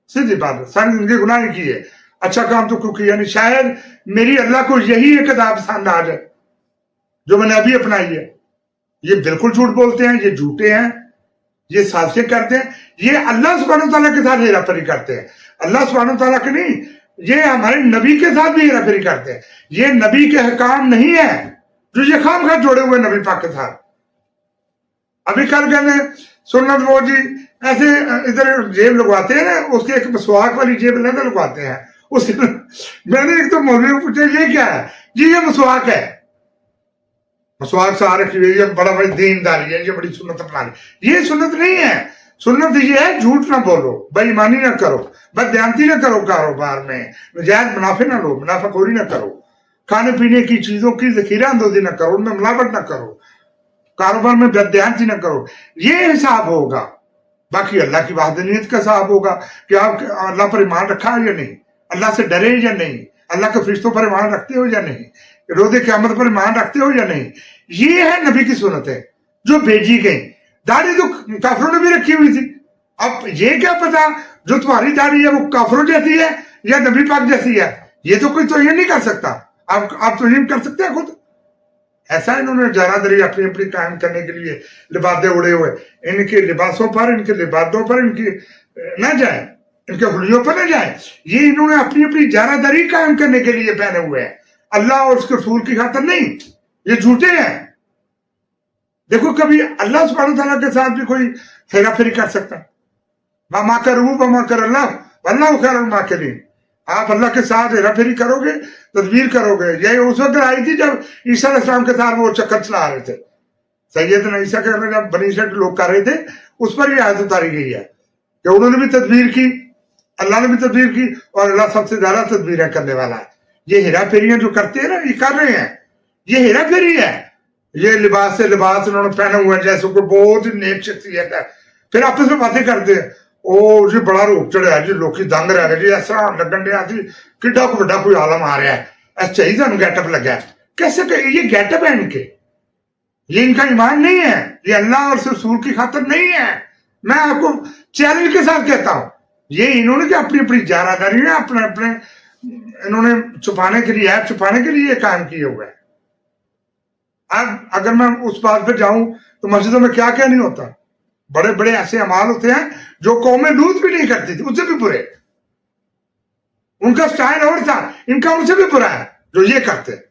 सीधी बात है, सारी जिंदगी गुनाह ही की है, अच्छा काम तो क्यों किया नहीं? शायद मेरी अल्लाह को यही एक अदाब पसंद आ जाए जो मैंने अभी अपनाई है। ये बिल्कुल झूठ बोलते हैं, ये झूठे हैं, ये साजिशें करते हैं, ये अल्लाह सुब्हानहू तआला के साथ हेराफेरी करते हैं। अल्लाह सुब्हानहू तआला के नहीं, ये हमारे नबी के साथ भी हेराफेरी करते हैं। ये नबी के हकाम नहीं है जो ये खाम खा जोड़े हुए नबी पाक के साथ। अभी कल कहते सुन्नत वो जी ऐसे इधर जेब लगवाते हैं ना, उसके एक मसवाक वाली जेब लेना लगवाते हैं। उस मैंने एक तो मौलवी को पूछा ये क्या है? जी ये मसवाक है, मसवाक से आ रखी हुई है, बड़ा बड़ी दीनदारी है, ये बड़ी सुन्नत अपना ली। ये सुन्नत नहीं है। सुन्नत ये है झूठ ना बोलो, बेईमानी ना करो, बदयांती ना करो, कारोबार में नजायज मुनाफे ना लो, मुनाफाखोरी ना करो, खाने पीने की चीजों की जखीरा अंदोजी ना करो, उनमें मिलावट ना करो, कारोबार में बदयांती ना करो। ये हिसाब होगा। बाकी अल्लाह की वहदानियत का हिसाब होगा कि आप अल्लाह पर ईमान रखा है या नहीं, अल्लाह से डरे या नहीं, अल्लाह के फरिश्तों पर ईमान रखते हो या नहीं, रोज़े क़यामत पर ईमान रखते हो या नहीं। ये है नबी की सुन्नत है जो भेजी गई। दाढ़ी तो काफरों ने भी रखी हुई थी। अब ये क्या पता जो तुम्हारी दाढ़ी है वो काफरों जैसी है या नबी पाक जैसी है? ये तो कोई तो ये नहीं कर सकता। आप तो ये कर सकते हैं खुद। ऐसा इन्होंने जारादरी अपनी अपनी कायम करने के लिए लिबादे उड़े हुए, इनके लिबासों पर, इनके लिबादों पर इनकी ना जाए, इनके हुलियों पर ना जाए। ये इन्होंने अपनी अपनी जारादरी कायम करने के लिए पहने हुए हैं, अल्लाह और उसके रसूल की खातिर नहीं। ये झूठे हैं। देखो कभी अल्लाह सुब्हानहू तआला के साथ भी कोई हेरा फेरी कर सकता है? मा कर अल्लाह वल्लाहु खैरुल माकिरीन। आप अल्लाह के साथ हेरा फेरी करोगे, तदबीर करोगे। यही उस वक्त आई थी जब ईसा अलैहिस्सलाम के साथ वो चक्कर चला रहे थे, सैयदना ईसा के जब बनी इसराइल के लोग कर रहे थे, उस पर ये आयत उतारी गई है कि उन्होंने भी तदबीर की, अल्लाह ने भी तदबीर की, और अल्लाह सबसे ज्यादा तदबीरें करने वाला है। ये हेरा फेरियां जो करते हैं ना, ये कर रहे हैं, ये हेरा फेरी है। ये लिबास से लिबास उन्होंने पहने हुए हैं जैसे कोई बहुत ही नेक शख्सियत है, फिर आपस में बातें करते हैं, ओ जी बड़ा रूप चढ़िया जी, लोग दंग रह गए जी, इस तरह लगन दिया जी किड्डा को बड़ा कोई आलम आ रहा है, ऐसा ही सानू गैटअप लगा है। कैसे ये गैटअप है इनके? ये इनका ईमान नहीं है, ये अल्लाह और रसूल की खातिर नहीं है। मैं आपको चैलेंज के साथ कहता हूं, ये इन्होंने जो अपनी अपनी जारादारी ना अपने अपने इन्होंने छुपाने के लिए, ऐप छुपाने के लिए कायम किए हुए हैं। अब अगर मैं उस बात पे जाऊं तो मस्जिदों में क्या क्या नहीं होता। बड़े बड़े ऐसे अमाल होते हैं जो कौमें लूत भी नहीं करती थी, उससे भी बुरे। उनका स्टाइल और था, इनका उनसे भी बुरा है जो ये करते हैं।